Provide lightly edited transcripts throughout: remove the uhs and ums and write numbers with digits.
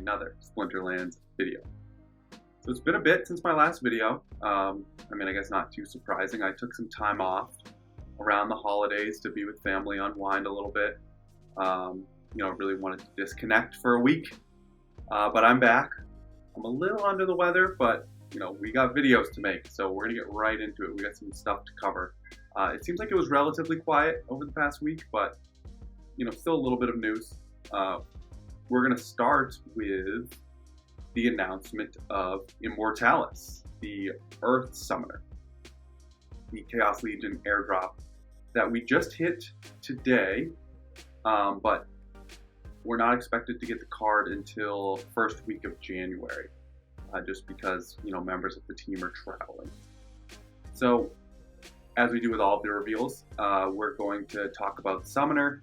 another Splinterlands video. So it's been a bit since my last video. I guess not too surprising. I took some time off around the holidays to be with family, unwind a little bit. Really wanted to disconnect for a week, but I'm back. I'm a little under the weather, but we got videos to make, so we're gonna get right into it. We got some stuff to cover. It seems like it was relatively quiet over the past week, but still a little bit of news. We're gonna start with the announcement of Immortalis, the Earth Summoner, the Chaos Legion airdrop that we just hit today, but we're not expected to get the card until first week of January, just because members of the team are traveling. So, as we do with all of the reveals, we're going to talk about the Summoner,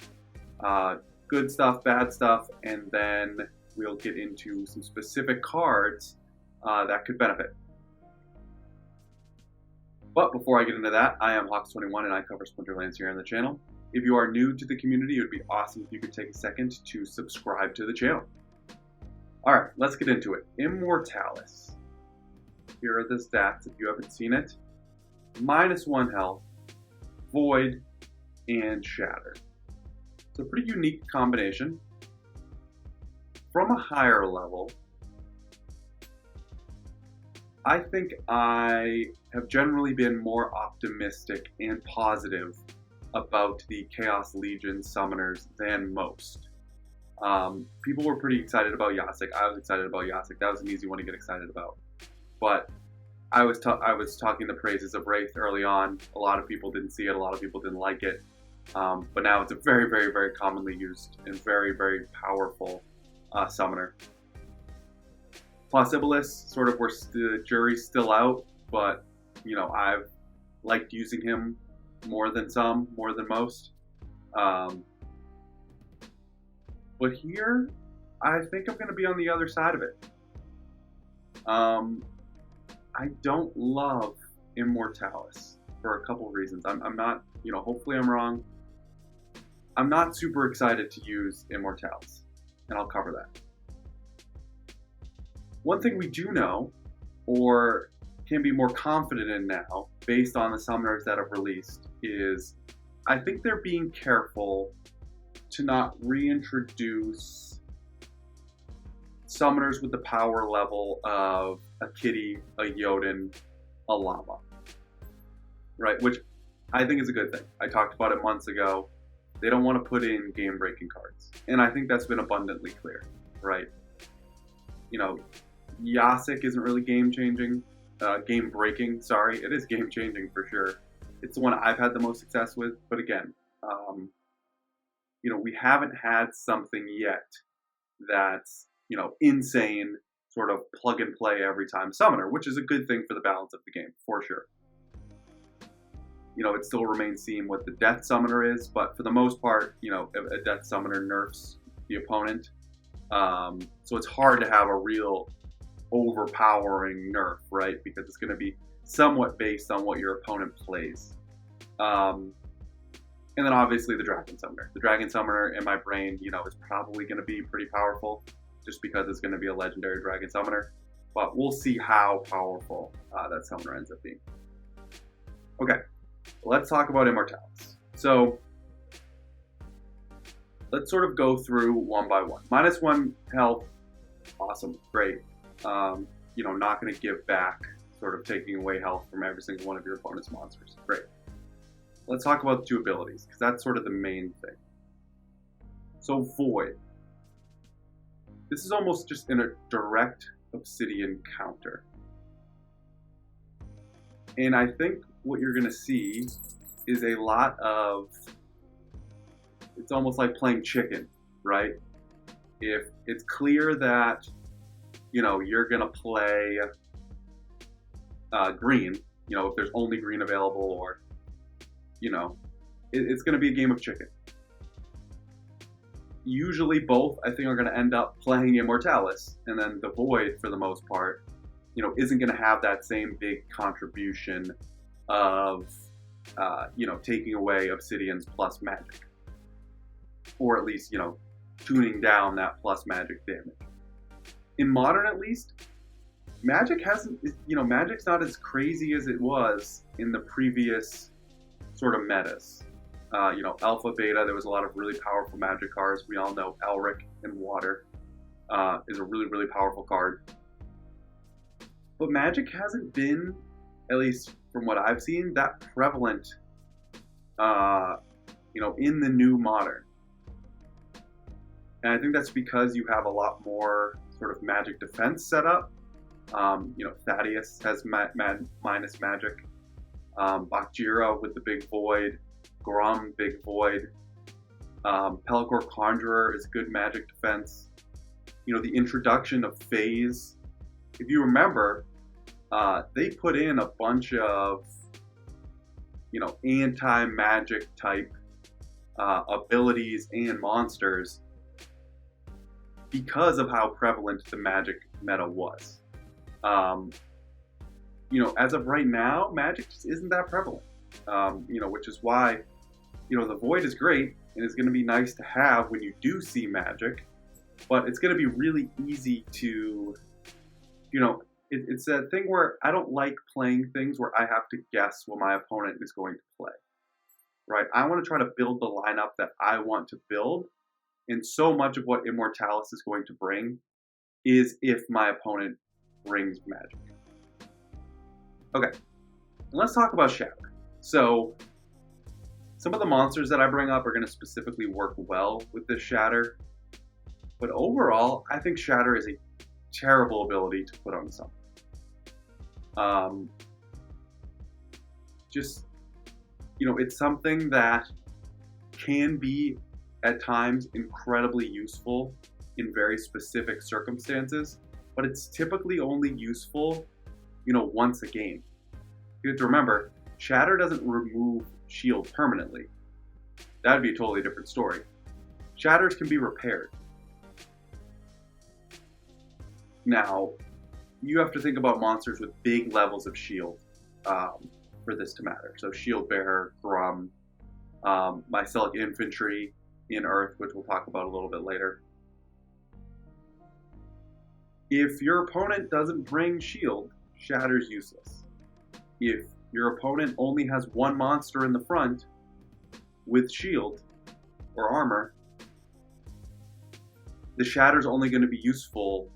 good stuff, bad stuff, and then we'll get into some specific cards that could benefit. But before I get into that, I am Hawks21 and I cover Splinterlands here on the channel. If you are new to the community, it would be awesome if you could take a second to subscribe to the channel. Alright, let's get into it. Immortalis. Here are the stats if you haven't seen it. -1 health, void, and shatter. It's a pretty unique combination. From a higher level, I think I have generally been more optimistic and positive about the Chaos Legion summoners than most. People were pretty excited about Yasik. I was excited about Yasik. That was an easy one to get excited about. But I was talking the praises of Wraith early on. A lot of people didn't see it. A lot of people didn't like it. But now it's a very, very, very commonly used and very, very powerful summoner. Possibilis, sort of where the jury's still out, but I've liked using him more than most. But here, I think I'm going to be on the other side of it. I don't love Immortalis for a couple reasons. I'm not, hopefully I'm wrong. I'm not super excited to use Immortalis, and I'll cover that. One thing we do know, or can be more confident in now, based on the summoners that have released, is I think they're being careful to not reintroduce summoners with the power level of a Kitty, a Jotun, a Llama. Right? Which I think is a good thing. I talked about it months ago. They don't want to put in game-breaking cards. And I think that's been abundantly clear, right? Yasik isn't really game-breaking, sorry. It is game-changing for sure. It's the one I've had the most success with, but again, we haven't had something yet that's, insane, sort of plug-and-play every time summoner, which is a good thing for the balance of the game, for sure. It still remains seen what the Death Summoner is, but for the most part, a Death Summoner nerfs the opponent. So it's hard to have a real overpowering nerf, right? Because it's going to be somewhat based on what your opponent plays. And then obviously the Dragon Summoner. The Dragon Summoner in my brain, is probably going to be pretty powerful just because it's going to be a legendary Dragon Summoner. But we'll see how powerful that Summoner ends up being. Okay, let's talk about Immortalis. So let's sort of go through one by one. -1 health, awesome, great. Not going to give back, sort of taking away health from every single one of your opponent's monsters. Great. Let's talk about the two abilities, because that's sort of the main thing. So Void. This is almost just in a direct Obsidian counter. And I think what you're going to see is a lot of, it's almost like playing chicken, right? If it's clear that you're going to play green, if there's only green available, or, it's going to be a game of chicken. Usually both, I think, are going to end up playing Immortalis, and then the Void, for the most part, isn't going to have that same big contribution of, taking away Obsidian's plus magic. Or at least, tuning down that plus magic damage. in Modern at least, Magic hasn't, Magic's not as crazy as it was in the previous sort of metas. Alpha, Beta, there was a lot of really powerful Magic cards. We all know Elric in Water is a really, really powerful card. But Magic hasn't been, at least from what I've seen, that prevalent, in the new Modern. And I think that's because you have a lot more sort of Magic defense set up. Thaddeus has minus Magic. Bakjira with the big void. Grum, big void. Pelagor Conjurer is good Magic defense. The introduction of Phase. If you remember, they put in a bunch of, anti-magic type abilities and monsters because of how prevalent the Magic meta was. As of right now, Magic just isn't that prevalent. Which is why, the Void is great and it's going to be nice to have when you do see Magic, but it's going to be really easy to, it's a thing where I don't like playing things where I have to guess what my opponent is going to play, right? I want to try to build the lineup that I want to build, and so much of what Immortalis is going to bring is if my opponent brings Magic. Okay, let's talk about Shatter. So, some of the monsters that I bring up are going to specifically work well with this Shatter, but overall, I think Shatter is a terrible ability to put on the summon. It's something that can be at times incredibly useful in very specific circumstances, but it's typically only useful, once a game. You have to remember, Shatter doesn't remove shield permanently. That'd be a totally different story. Shatters can be repaired. Now, you have to think about monsters with big levels of shield for this to matter. So Shield Bearer, Grum, Mycelic Infantry in Earth, which we'll talk about a little bit later. If your opponent doesn't bring shield, Shatter's useless. If your opponent only has one monster in the front with shield or armor, the Shatter's only going to be useful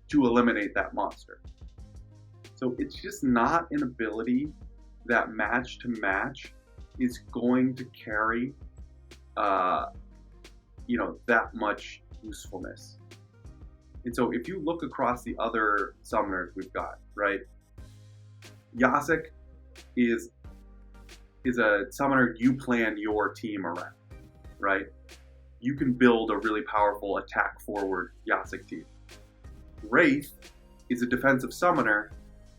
to eliminate that monster. So it's just not an ability that match to match is going to carry that much usefulness. And so if you look across the other summoners we've got, right? Yasik is a summoner you plan your team around, right? You can build a really powerful attack forward Yasik team. Wraith is a defensive summoner,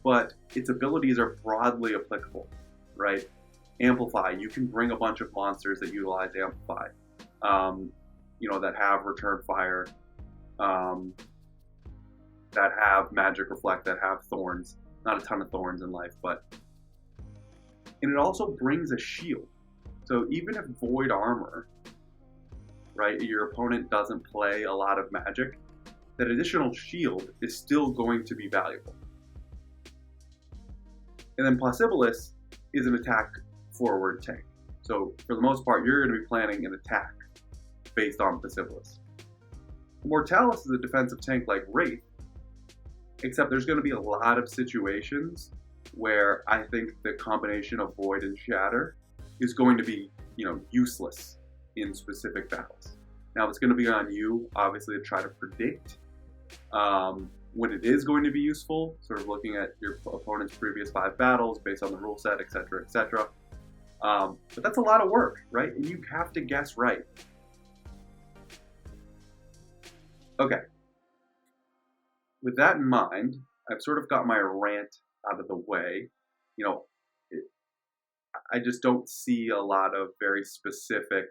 but its abilities are broadly applicable, right? Amplify, you can bring a bunch of monsters that utilize Amplify, that have Return Fire, that have Magic Reflect, that have Thorns. Not a ton of Thorns in life, and it also brings a shield. So even if Void Armor, right, your opponent doesn't play a lot of Magic, that additional shield is still going to be valuable. And then Possibilis is an attack forward tank. So for the most part, you're going to be planning an attack based on Possibilis. Immortalis is a defensive tank like Wraith, except there's going to be a lot of situations where I think the combination of Void and Shatter is going to be, useless in specific battles. Now it's going to be on you, obviously, to try to predict when it is going to be useful, sort of looking at your opponent's previous 5 battles based on the rule set, etc., etc. But that's a lot of work, right? And you have to guess right. Okay. With that in mind, I've sort of got my rant out of the way. I just don't see a lot of very specific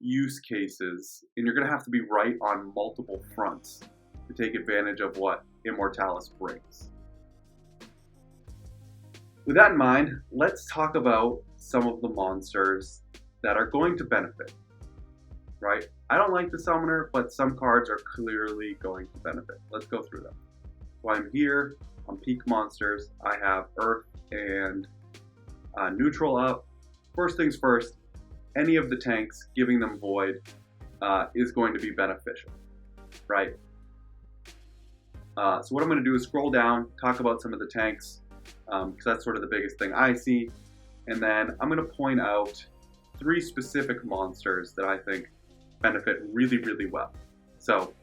use cases, and you're going to have to be right on multiple fronts to take advantage of what Immortalis brings. With that in mind, let's talk about some of the monsters that are going to benefit right? I don't like the summoner, but some cards are clearly going to benefit. Let's go through them. So I'm here on peak monsters. I have Earth and neutral up. First things first, any of the tanks, giving them void is going to be beneficial, right? So what I'm going to do is scroll down, talk about some of the tanks, because that's sort of the biggest thing I see. And then I'm going to point out 3 specific monsters that I think benefit really, really well. So,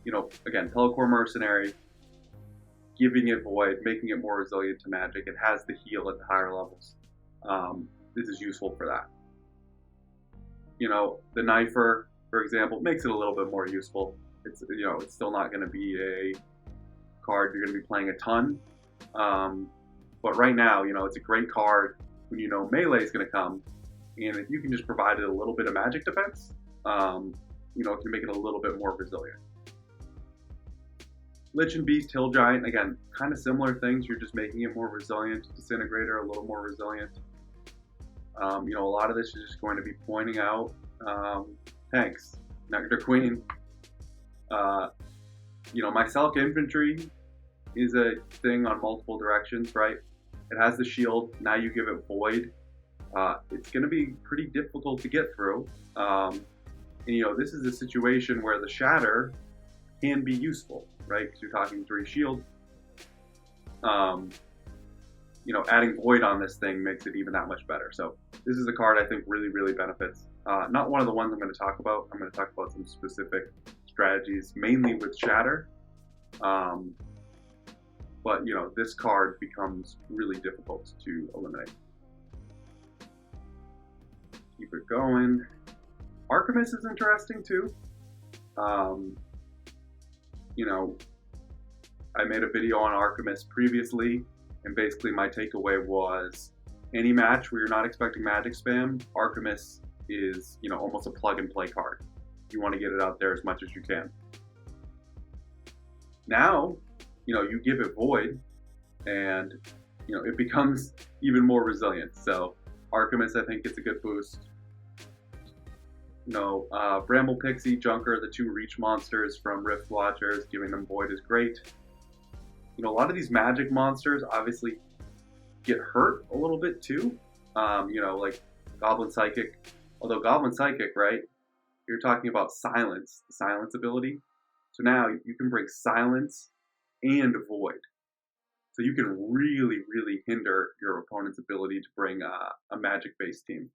again, Pelacor Mercenary, giving it void, making it more resilient to magic. It has the heal at the higher levels. This is useful for that. The Knifer, for example, makes it a little bit more useful. It's it's still not going to be a card you're going to be playing a ton. But right now, it's a great card when melee is going to come. And if you can just provide it a little bit of magic defense, it can make it a little bit more resilient. Lich and Beast, Hill Giant, again, kind of similar things. You're just making it more resilient. Disintegrator, a little more resilient. A lot of this is just going to be pointing out tanks. Nectar Queen. My Selk Infantry is a thing on multiple directions, right? It has the shield. Now you give it void. It's going to be pretty difficult to get through. This is a situation where the shatter can be useful, right? Because you're talking 3 shield. Adding void on this thing makes it even that much better. So this is a card I think really, really benefits. Not one of the ones I'm going to talk about. I'm going to talk about some specific strategies, mainly with shatter. But this card becomes really difficult to eliminate. Keep it going. Archimus is interesting too. I made a video on Archimus previously, and basically my takeaway was any match where you're not expecting magic spam, Archimus is almost a plug and play card. You want to get it out there as much as you can. Now, you give it void, and it becomes even more resilient. So Archimus, I think, gets a good boost. Bramble Pixie, Junker, the 2 reach monsters from Rift Watchers, giving them void is great. A lot of these magic monsters obviously get hurt a little bit too. Like Goblin Psychic. Although Goblin Psychic, right, you're talking about silence, the silence ability. So now you can bring silence and void. So you can really, really hinder your opponent's ability to bring a magic-based team.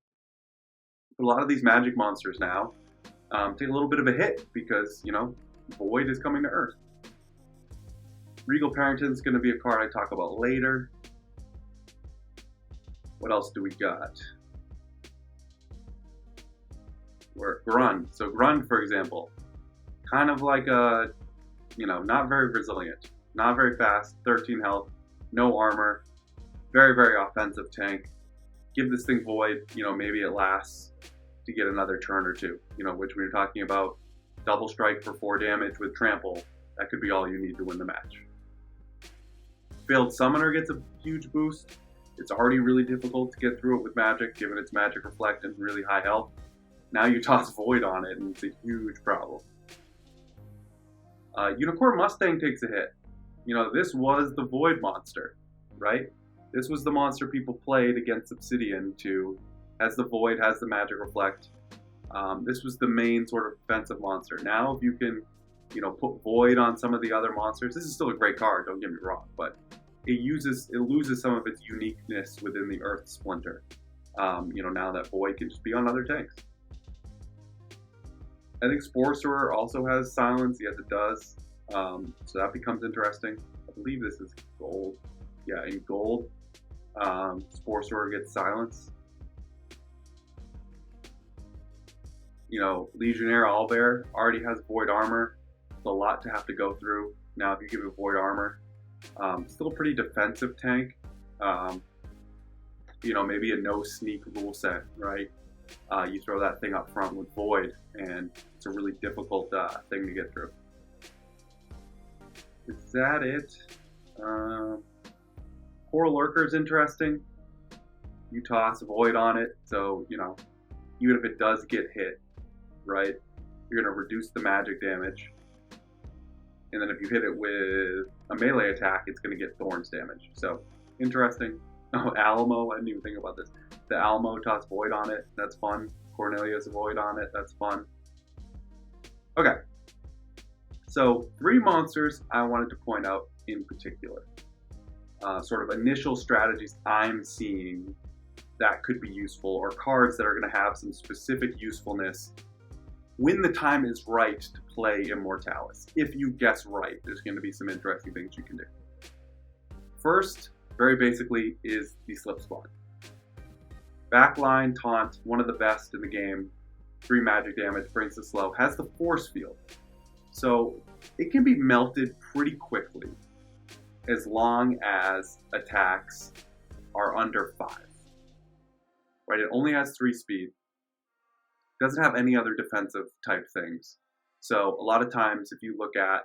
But a lot of these magic monsters now take a little bit of a hit because, void is coming to Earth. Regal Parrington is going to be a card I talk about later. What else do we got? Grund. So Grund, for example, kind of like a, not very resilient, not very fast, 13 health, no armor, very, very offensive tank. Give this thing void, maybe it lasts to get another turn or 2, which when you're talking about double strike for 4 damage with trample, that could be all you need to win the match. Failed Summoner gets a huge boost. It's already really difficult to get through it with magic, given its magic reflect and really high health. Now you toss void on it, and it's a huge problem. Unicorn Mustang takes a hit. This was the void monster, right? This was the monster people played against Obsidian to, has the void, has the magic reflect. This was the main sort of defensive monster. Now if you can, put void on some of the other monsters, this is still a great card, don't get me wrong, but it loses some of its uniqueness within the Earth Splinter. Now that void can just be on other tanks. I think Spore Sower also has silence. Yes, it does. So that becomes interesting. I believe this is gold. Yeah, in gold, Spore Sower gets silence. Legionnaire Owlbear already has void armor. It's a lot to have to go through. Now, if you give it void armor, still a pretty defensive tank. Maybe a no sneak rule set, right? You throw that thing up front with void, and it's a really difficult thing to get through. Is that it? Core Lurker is interesting. You toss void on it, so even if it does get hit, right? You're going to reduce the magic damage. And then if you hit it with a melee attack, it's going to get thorns damage. So, interesting. Oh, Alamo, I didn't even think about this. The Alamo toss Void on it, that's fun. Cornelius Void on it, that's fun. Okay. So, 3 monsters I wanted to point out in particular. Sort of initial strategies I'm seeing that could be useful, or cards that are going to have some specific usefulness when the time is right to play Immortalis. If you guess right, there's going to be some interesting things you can do. First, very basically, is the Slip Spawn. Backline Taunt, one of the best in the game. 3 magic damage, brings the slow, has the force field. So it can be melted pretty quickly as long as attacks are under 5. Right? It only has 3 speed. Doesn't have any other defensive type things. So a lot of times if you look at,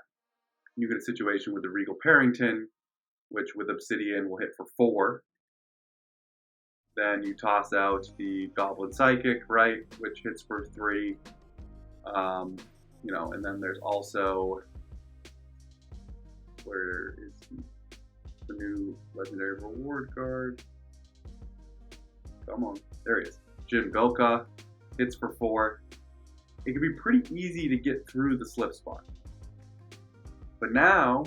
you get a situation with the Regal Parrington, which with Obsidian will hit for 4. Then you toss out the Goblin Psychic, right, which hits for 3. You know, and then there's also, where is the new legendary reward card? Come on, there he is. Jin Bilka hits for 4. It can be pretty easy to get through the Slip Spawn. But now,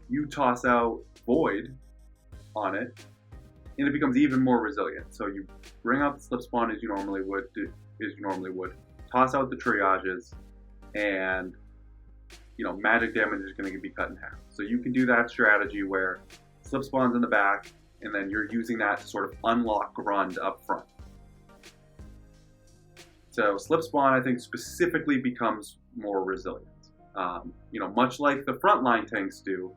you toss out Void on it, and it becomes even more resilient. So you bring out the Slip Spawn as you normally would, toss out the triages, and you know, magic damage is going to be cut in half. So you can do that strategy where Slip Spawn's in the back, and then you're using that to sort of unlock Grund up front. So Slip Spawn, I think, specifically becomes more resilient. You know, much like the frontline tanks do,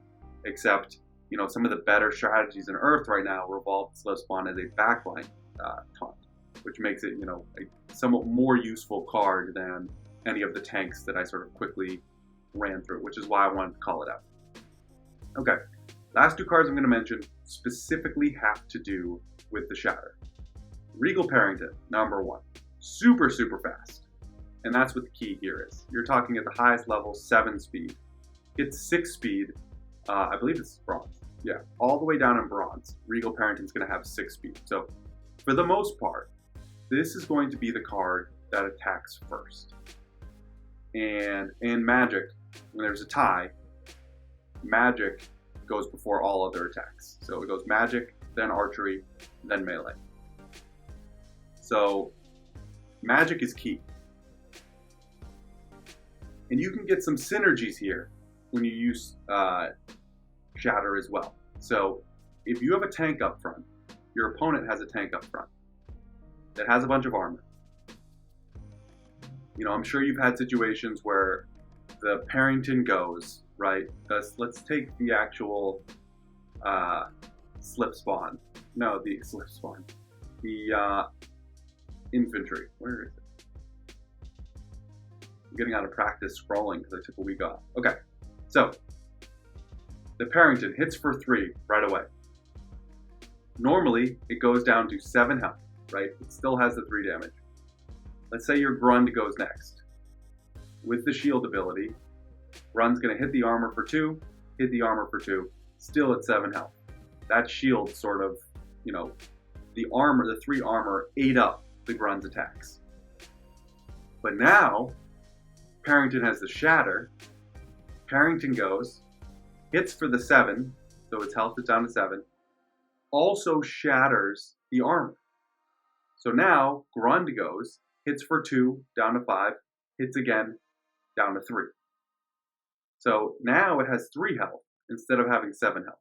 except, you know, some of the better strategies in Earth right now revolve Slip Spawn as a backline taunt, which makes it, you know, a somewhat more useful card than any of the tanks that I sort of quickly ran through, which is why I wanted to call it out. Okay, last 2 cards I'm going to mention specifically have to do with the shatter. Regal Parrington, number 1. Super, super fast. And that's what the key here is. You're talking at the highest level, 7 speed. It's 6 speed. I believe it's bronze. Yeah, all the way down in bronze. Regal Parrington's going to have 6 speed. So, for the most part, this is going to be the card that attacks first. And in Magic, when there's a tie, Magic goes before all other attacks. So it goes Magic, then Archery, then Melee. So Magic is key. And you can get some synergies here when you use Shatter as well. So if you have a tank up front, your opponent has a tank up front that has a bunch of armor. You know, I'm sure you've had situations where the Parrington goes, right? Let's take the actual Slip Spawn. No, the Slip Spawn. The infantry. Where is it? I'm getting out of practice scrolling because I took a week off. Okay, so the Parrington hits for 3 right away. Normally, it goes down to 7 health, right? It still has the 3 damage. Let's say your Grund goes next. With the shield ability, Grund's going to hit the armor for 2, hit the armor for 2, still at 7 health. That shield sort of, you know, the armor, the 3 armor ate up the Grund's attacks. But now, Parrington has the shatter. Parrington goes, hits for the 7, so its health is down to 7, also shatters the armor. So now, Grund goes, hits for 2, down to 5, hits again, down to 3. So now it has 3 health instead of having 7 health,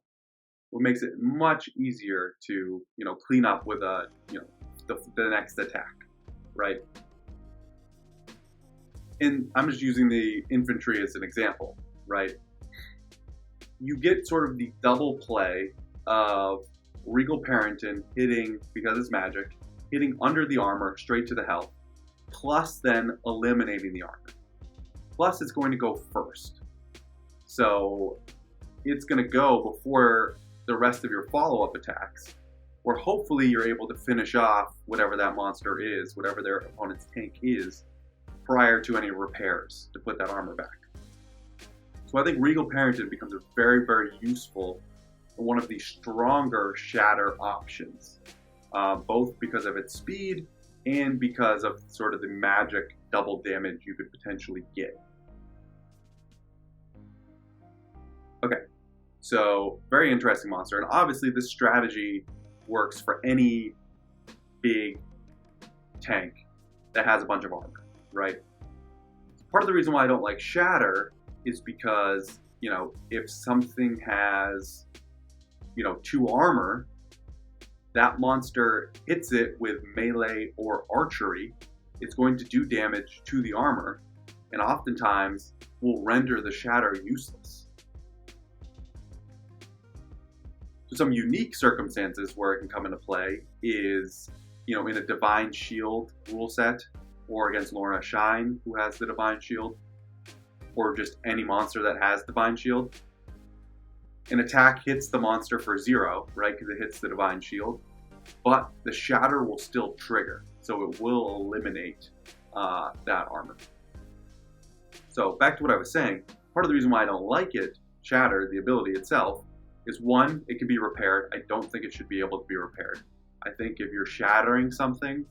what makes it much easier to, you know, clean up with a, you know, the next attack, right? And I'm just using the infantry as an example, right? You get sort of the double play of Regal Parrington hitting, because it's magic, hitting under the armor straight to the health, plus then eliminating the armor. Plus it's going to go first. So it's going to go before the rest of your follow-up attacks, where hopefully you're able to finish off whatever that monster is, whatever their opponent's tank is, prior to any repairs to put that armor back. So I think Regal Parrington becomes a very, very useful and one of the stronger shatter options, both because of its speed and because of sort of the magic double damage you could potentially get. Okay, so very interesting monster, and obviously this strategy works for any big tank that has a bunch of armor, right? Part of the reason why I don't like shatter is because, if something has, 2 armor, that monster hits it with melee or archery, it's going to do damage to the armor, and oftentimes will render the shatter useless. So some unique circumstances where it can come into play is, in a Divine Shield rule set, or against Lorna Shine, who has the Divine Shield, or just any monster that has Divine Shield. An attack hits the monster for 0, right, because it hits the Divine Shield, but the shatter will still trigger, so it will eliminate that armor. So back to what I was saying, part of the reason why I don't like it, shatter, the ability itself, is 1, it can be repaired. I don't think it should be able to be repaired. I think if you're shattering something,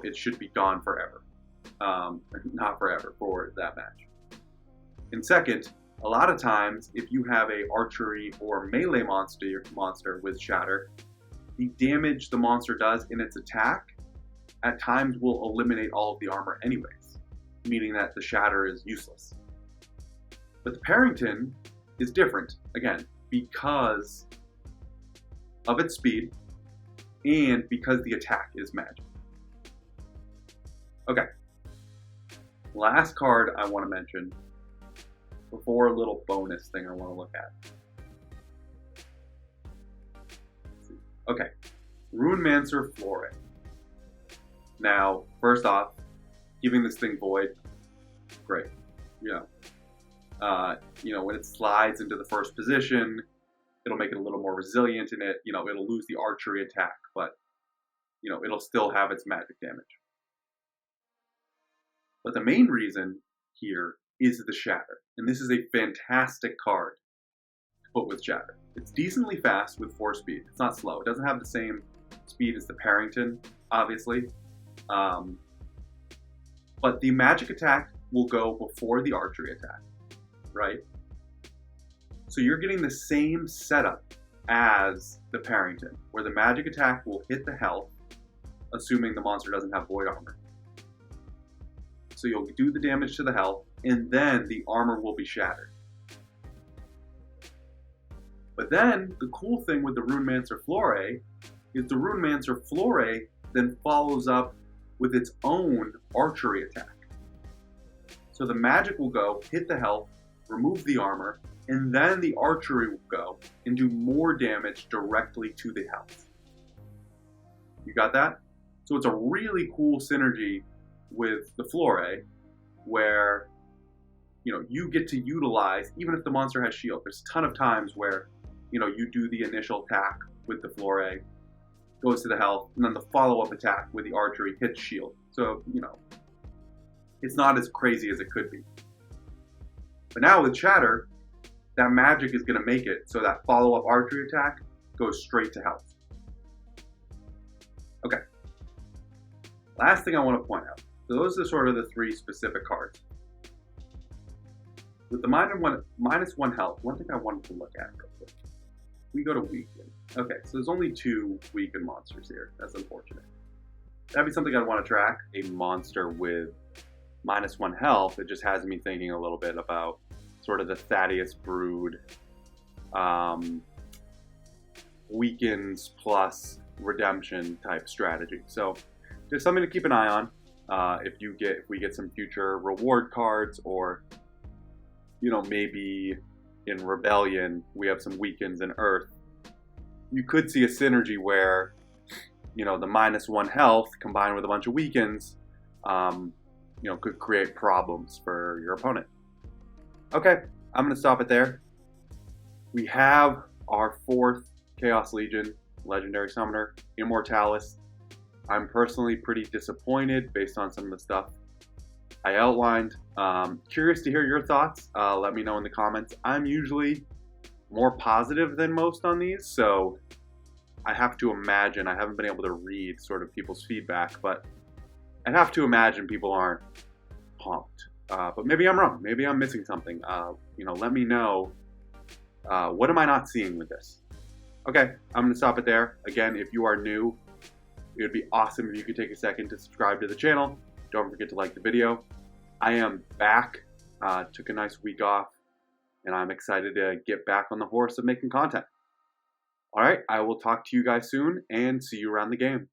it should be gone forever. Not forever for that match. And second, a lot of times, if you have a archery or melee monster with shatter, the damage the monster does in its attack at times will eliminate all of the armor anyways, meaning that the shatter is useless. But the Parrington is different, again, because of its speed and because the attack is magic. Okay, last card I want to mention before a little bonus thing I want to look at. Okay, Runemancer Flore. Now, first off, giving this thing void, great. When it slides into the first position, it'll make it a little more resilient in it. It'll lose the archery attack, but it'll still have its magic damage. But the main reason here is the shatter, and this is a fantastic card to put with shatter. It's decently fast with 4 speed. It's not slow. It doesn't have the same speed as the Parrington, obviously. But the magic attack will go before the archery attack, right? So you're getting the same setup as the Parrington, where the magic attack will hit the health, assuming the monster doesn't have void armor. So you'll do the damage to the health, and then the armor will be shattered. But then, the cool thing with the Runemancer Flore is the Runemancer Flore then follows up with its own archery attack. So the magic will go, hit the health, remove the armor, and then the archery will go and do more damage directly to the health. You got that? So it's a really cool synergy with the Flore, where you get to utilize, even if the monster has shield. There's a ton of times where you do the initial attack with the Flore, goes to the health, and then the follow-up attack with the archery hits shield. So it's not as crazy as it could be. But now with shatter, that magic is going to make it so that follow-up archery attack goes straight to health. Okay. Last thing I want to point out. So those are sort of the 3 specific cards. With the -1 health, one thing I wanted to look at real quick. We go to weaken. Okay, so there's only 2 weakened monsters here. That's unfortunate. That'd be something I'd want to track. A monster with -1 health, it just has me thinking a little bit about sort of the Thaddeus Brood weakens plus redemption type strategy. So just something to keep an eye on. If we get some future reward cards, or maybe in Rebellion we have some weakens in Earth, you could see a synergy where the -1 health combined with a bunch of weakens could create problems for your opponent. Okay, I'm going to stop it there. We have our 4th Chaos Legion Legendary Summoner, Immortalis. I'm personally pretty disappointed based on some of the stuff I outlined. Curious to hear your thoughts. Let me know in the comments. I'm usually more positive than most on these, so I have to imagine, I haven't been able to read sort of people's feedback, but I'd have to imagine people aren't pumped. But maybe I'm wrong. Maybe I'm missing something. Let me know. What am I not seeing with this? Okay, I'm going to stop it there. Again, if you are new, it would be awesome if you could take a second to subscribe to the channel. Don't forget to like the video. I am back. Took a nice week off, and I'm excited to get back on the horse of making content. All right, I will talk to you guys soon, and see you around the game.